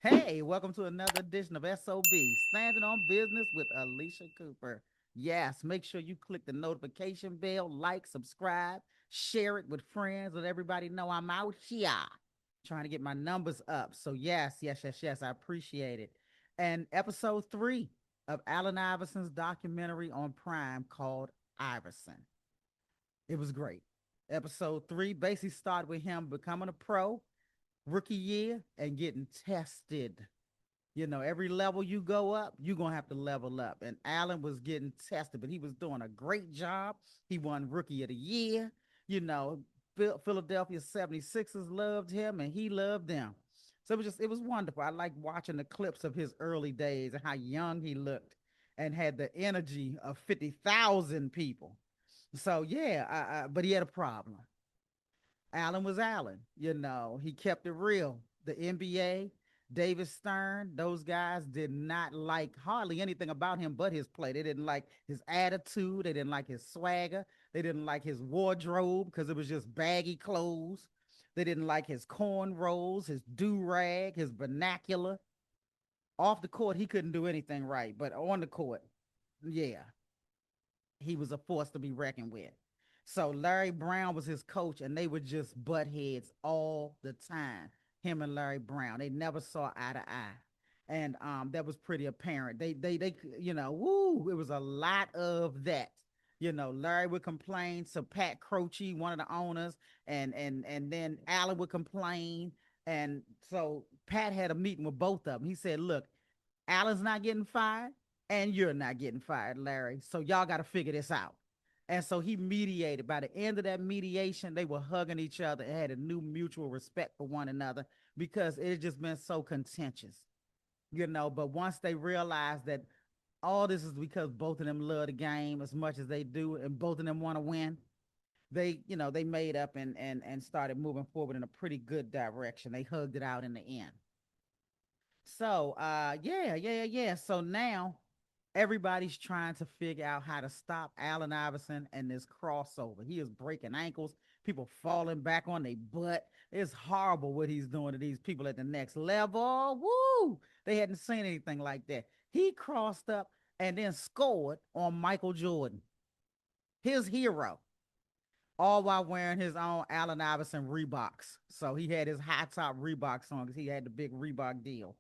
Hey, welcome to another edition of SOB, Standing on Business with Alicia Cooper. Yes, make sure you click the notification bell, like, subscribe, share it with friends, let everybody know I'm out here trying to get my numbers up. So, yes, I appreciate it. And episode 3 of Allen Iverson's documentary on Prime called Iverson. It was great. Episode 3 basically started with him becoming a pro rookie year and getting tested. Every level you go up, you're going to have to level up. And Allen was getting tested, but he was doing a great job. He won Rookie of the Year. You know, Philadelphia 76ers loved him and he loved them. So it was wonderful. I like watching the clips of his early days and how young he looked and had the energy of 50,000 people. So, yeah, but he had a problem. Allen was Allen. He kept it real. The NBA, David Stern, those guys did not like hardly anything about him but his play. They didn't like his attitude. They didn't like his swagger. They didn't like his wardrobe because it was just baggy clothes. They didn't like his cornrows, his do rag, his vernacular. Off the court, he couldn't do anything right, but on the court, yeah, he was a force to be reckoned with. So Larry Brown was his coach, and they were just butt heads all the time. Him and Larry Brown, they never saw eye to eye, and that was pretty apparent. Woo, it was a lot of that. Larry would complain to Pat Croce, one of the owners, and then Allen would complain, and so Pat had a meeting with both of them. He said, "Look, Allen's not getting fired, and you're not getting fired, Larry. So y'all got to figure this out." And so he mediated. By the end of that mediation, they were hugging each other and had a new mutual respect for one another because it had just been so contentious. But once they realized that all this is because both of them love the game as much as they do, and both of them want to win, they made up and started moving forward in a pretty good direction. They hugged it out in the end. So yeah. So now everybody's trying to figure out how to stop Allen Iverson and this crossover. He is breaking ankles, people falling back on their butt. It's horrible what he's doing to these people at the next level. Woo! They hadn't seen anything like that. He crossed up and then scored on Michael Jordan, his hero, all while wearing his own Allen Iverson Reeboks. So he had his high top Reeboks on because he had the big Reebok deal.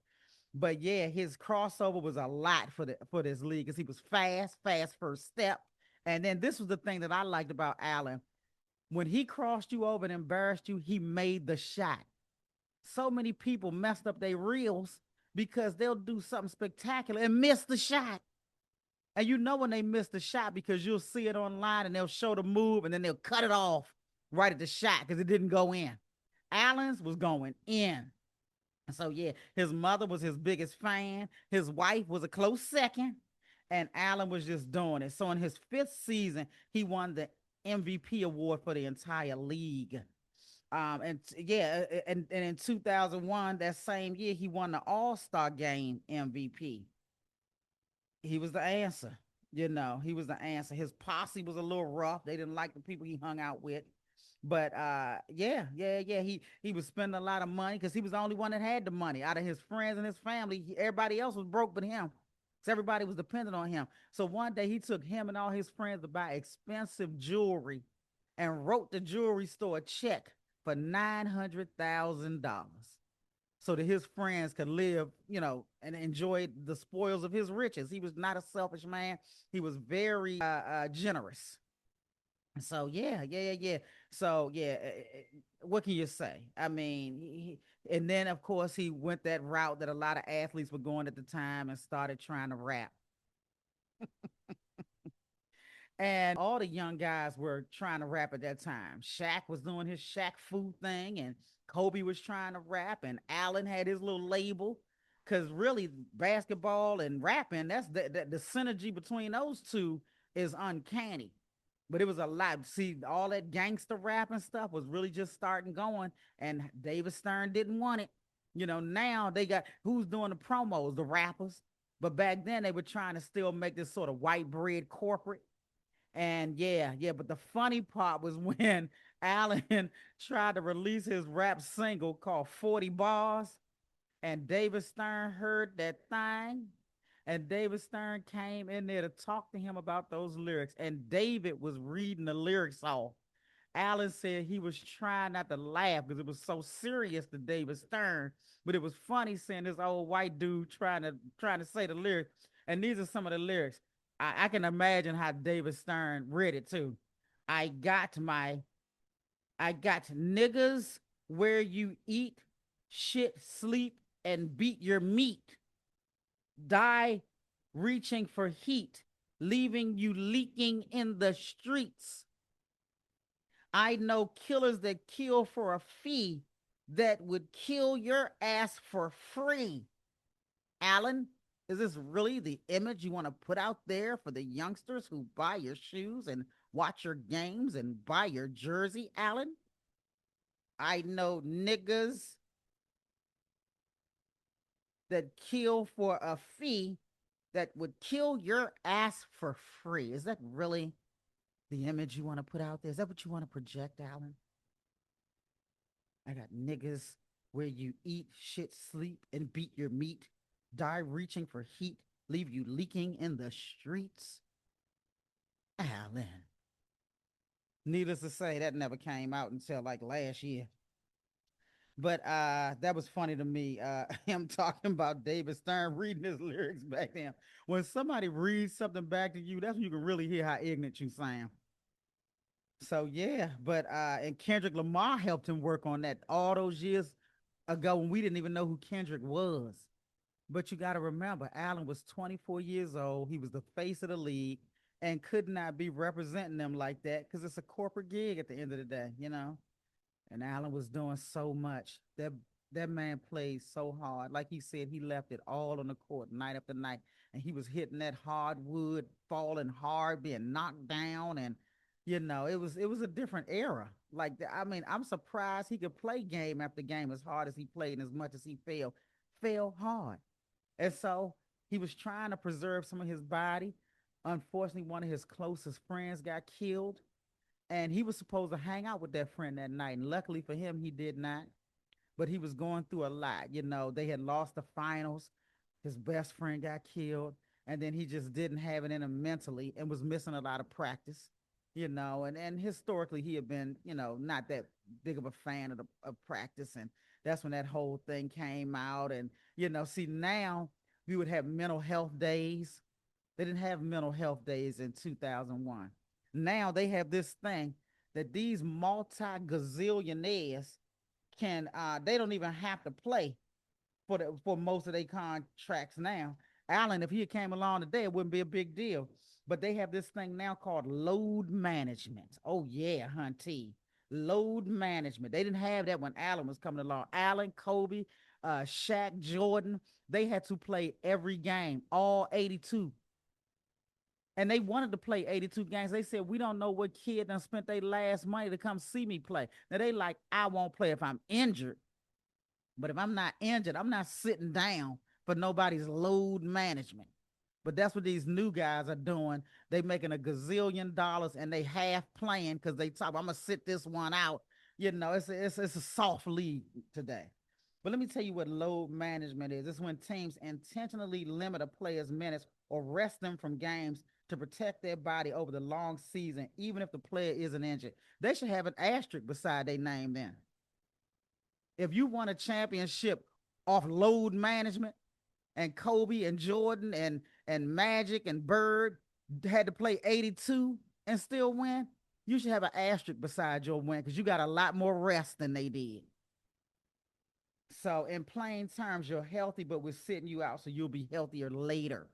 But yeah, his crossover was a lot for this league because he was fast first step. And then this was the thing that I liked about Allen. When he crossed you over and embarrassed you, he made the shot. So many people messed up their reels because they'll do something spectacular and miss the shot. And you know when they miss the shot because you'll see it online and they'll show the move and then they'll cut it off right at the shot because it didn't go in. Allen's was going in. So yeah, his mother was his biggest fan. His wife was a close second, and Allen was just doing it. So in his fifth season, he won the MVP award for the entire league. And in 2001, that same year, he won the All Star Game MVP. He was the answer. He was the answer. His posse was a little rough. They didn't like the people he hung out with. But yeah. He was spending a lot of money because he was the only one that had the money out of his friends and his family. Everybody else was broke but him. So everybody was dependent on him. So one day he took him and all his friends to buy expensive jewelry and wrote the jewelry store a check for $900,000 so that his friends could live, and enjoy the spoils of his riches. He was not a selfish man. He was very generous. So yeah. So yeah, what can you say? I mean, and then of course he went that route that a lot of athletes were going at the time and started trying to rap. And all the young guys were trying to rap at that time. Shaq was doing his Shaq Fu thing, and Kobe was trying to rap, and Allen had his little label. Cause really, basketball and rapping, that's the synergy between those two is uncanny. But it was a lot. See, all that gangster rap and stuff was really just starting going, and David Stern didn't want it. Now they got who's doing the promos, the rappers. But back then they were trying to still make this sort of white bread corporate. And yeah. But the funny part was when Allen tried to release his rap single called 40 Bars. And David Stern heard that thing. And David Stern came in there to talk to him about those lyrics. And David was reading the lyrics off. Alan said he was trying not to laugh because it was so serious to David Stern, but it was funny seeing this old white dude trying to say the lyrics. And these are some of the lyrics. I can imagine how David Stern read it too. I got my I got niggas where you eat, shit, sleep, and beat your meat. Die reaching for heat, leaving you leaking in the streets. I know killers that kill for a fee that would kill your ass for free. Alan, is this really the image you want to put out there for the youngsters who buy your shoes and watch your games and buy your jersey, Alan? I know niggas that kill for a fee that would kill your ass for free. Is that really the image you want to put out there? Is that what you want to project, Alan? I got niggas where you eat, shit, sleep, and beat your meat, die reaching for heat, leave you leaking in the streets. Alan. Needless to say, that never came out until like last year. But that was funny to me. Him talking about David Stern reading his lyrics back then. When somebody reads something back to you, that's when you can really hear how ignorant you sound. So yeah, but and Kendrick Lamar helped him work on that all those years ago when we didn't even know who Kendrick was. But you got to remember, Allen was 24 years old. He was the face of the league and could not be representing them like that because it's a corporate gig at the end of the day, you know. And Allen was doing so much. That man played so hard. Like he said, he left it all on the court night after night, and he was hitting that hardwood, falling hard, being knocked down, and it was a different era. Like I mean, I'm surprised he could play game after game as hard as he played and as much as he fell hard. And so he was trying to preserve some of his body. Unfortunately, one of his closest friends got killed, and he was supposed to hang out with that friend that night. And luckily for him, he did not. But he was going through a lot. They had lost the finals. His best friend got killed, and then he just didn't have it in him mentally and was missing a lot of practice. And historically he had been, not that big of a fan of practice, and that's when that whole thing came out. And see, now we would have mental health days. They didn't have mental health days in 2001. Now they have this thing that these multi-gazillionaires they don't even have to play for most of their contracts now. Allen, if he came along today, it wouldn't be a big deal. But they have this thing now called load management. Oh yeah, hunty. Load management. They didn't have that when Allen was coming along. Allen, Kobe, Shaq, Jordan, they had to play every game, all 82. And they wanted to play 82 games. They said, we don't know what kid done spent their last money to come see me play. Now they like, I won't play if I'm injured. But if I'm not injured, I'm not sitting down for nobody's load management. But that's what these new guys are doing. They making a gazillion dollars and they half playing because they talk, I'm gonna sit this one out. It's a soft league today. But let me tell you what load management is. It's when teams intentionally limit a player's minutes or rest them from games to protect their body over the long season, even if the player isn't injured. They should have an asterisk beside their name then. If you won a championship off load management, and Kobe and Jordan and Magic and Bird had to play 82 and still win, you should have an asterisk beside your win because you got a lot more rest than they did. So in plain terms, you're healthy, but we're sitting you out so you'll be healthier later.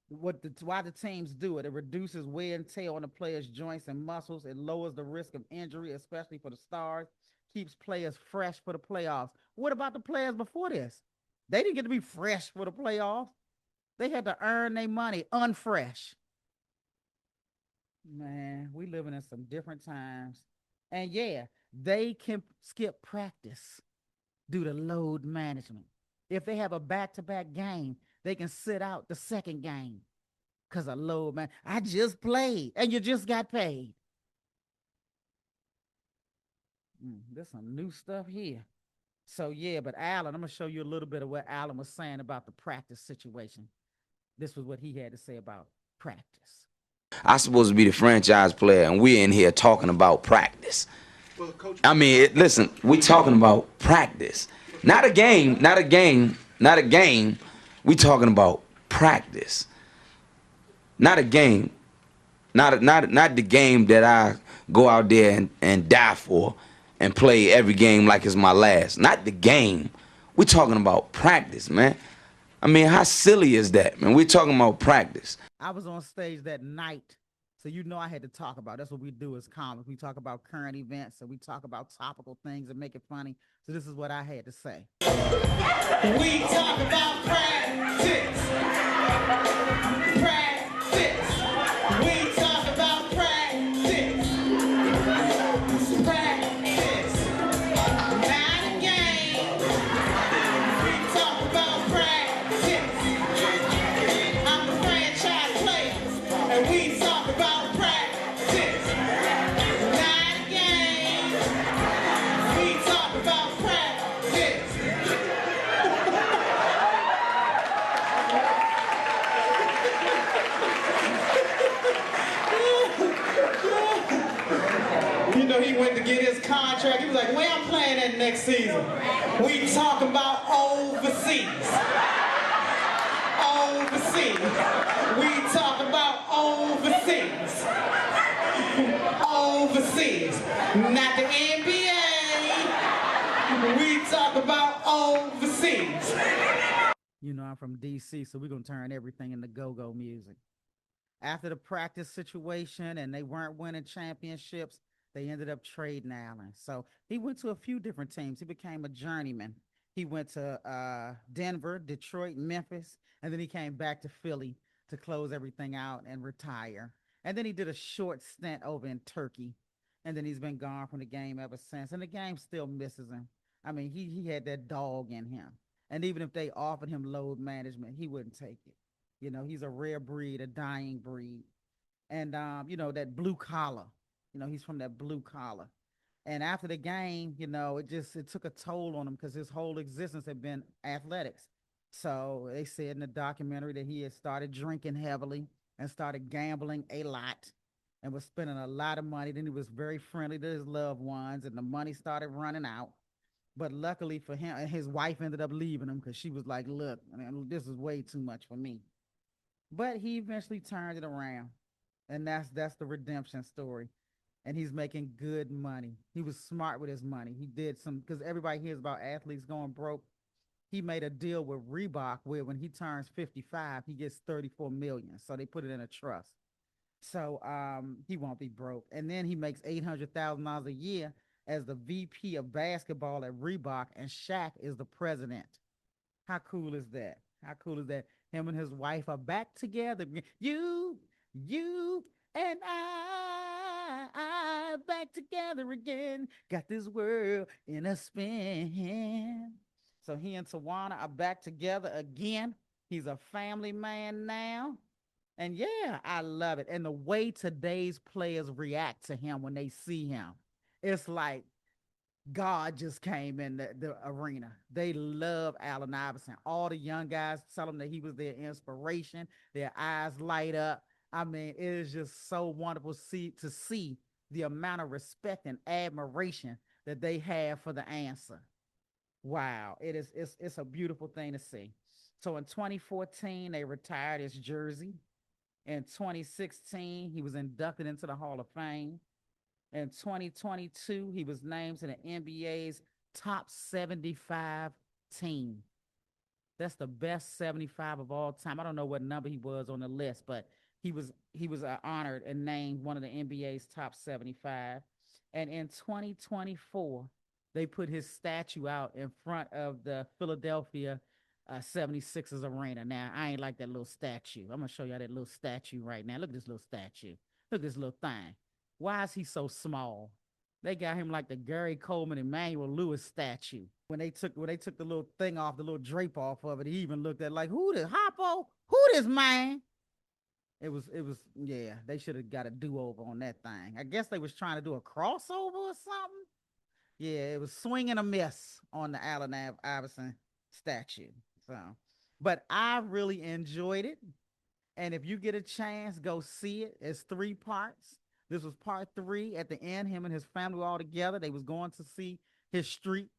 Why the teams do it? It reduces wear and tear on the players' joints and muscles. It lowers the risk of injury, especially for the stars. Keeps players fresh for the playoffs. What about the players before this? They didn't get to be fresh for the playoffs. They had to earn their money unfresh. Man, we living in some different times. And yeah, they can skip practice due to load management. If they have a back-to-back game, they can sit out the second game because of load man. I just played and you just got paid. There's some new stuff here. So yeah, but Allen, I'm gonna show you a little bit of what Allen was saying about the practice situation. This was what he had to say about practice. I supposed to be the franchise player, and we're in here talking about practice. I mean, listen, we talking about practice, not a game, not a game, not a game. We talking about practice, not a game, not the game that I go out there and die for, and play every game like it's my last. Not the game. We talking about practice, man. I mean, how silly is that, man? We're talking about practice. I was on stage that night, so you know I had to talk about. That's what we do as comics. We talk about current events, and we talk about topical things and make it funny. So this is what I had to say. We talk about practice. Practice. We talk about practice. Practice. Not a game. We talk about practice. I'm the franchise player, and we talk about practice. Not a game. We talk about practice. You know, he went to get his contract. He was like, where I'm playing at next season? We talking about overseas. Overseas. We talk about overseas. Overseas. Not the NBA. We talk about overseas. You know, I'm from DC, so we're going to turn everything into go-go music. After the practice situation and they weren't winning championships, they ended up trading Allen. So he went to a few different teams. He became a journeyman. He went to Denver, Detroit, Memphis, and then he came back to Philly to close everything out and retire. And then he did a short stint over in Turkey. And then he's been gone from the game ever since. And the game still misses him. I mean, he had that dog in him. And even if they offered him load management, he wouldn't take it. You know, he's a rare breed, a dying breed. And you know, that blue collar. You know, he's from that blue collar. And after the game, you know, it took a toll on him because his whole existence had been athletics. So they said in the documentary that he had started drinking heavily and started gambling a lot and was spending a lot of money. Then he was very friendly to his loved ones, and the money started running out. But luckily for him, and his wife ended up leaving him because she was like, "Look, man, this is way too much for me." But he eventually turned it around, and that's the redemption story. And he's making good money. He was smart with his money. He did some because everybody hears about athletes going broke. He made a deal with Reebok where when he turns 55, he gets 34 million. So they put it in a trust. So he won't be broke. And then he makes $800,000 a year as the VP of basketball at Reebok, and Shaq is the president. How cool is that? How cool is that? Him and his wife are back together. You and I back together again. Got this world in a spin. So he and Tawana are back together again. He's a family man now. And yeah, I love it. And the way today's players react to him when they see him, it's like God just came in the arena. They love Allen Iverson. All the young guys tell him that he was their inspiration. Their eyes light up. I mean, it is just so wonderful to see the amount of respect and admiration that they have for the answer. Wow, it's a beautiful thing to see. So in 2014, they retired his jersey. In 2016, he was inducted into the Hall of Fame. In 2022, he was named to the NBA's top 75 team. That's the best 75 of all time. I don't know what number he was on the list, but he was honored and named one of the NBA's top 75. And in 2024, they put his statue out in front of the Philadelphia 76ers arena. Now, I ain't like that little statue. I'm going to show y'all that little statue right now. Look at this little statue. Look at this little thing. Why is he so small? They got him like the Gary Coleman Emmanuel Lewis statue. When they took the little thing off, the little drape off of it, he even looked at like, who this Hoppo? Who this man? It was yeah, they should have got a do-over on that thing. I guess they was trying to do a crossover or something. Yeah, it was swing and a miss on the Allen Iverson statue. So, but I really enjoyed it. And if you get a chance, go see it. It's three parts. This was part three. At the end, him and his family were all together. They was going to see his street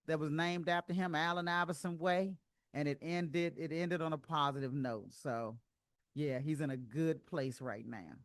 that was named after him, Allen Iverson Way, and it ended on a positive note. So, yeah, he's in a good place right now.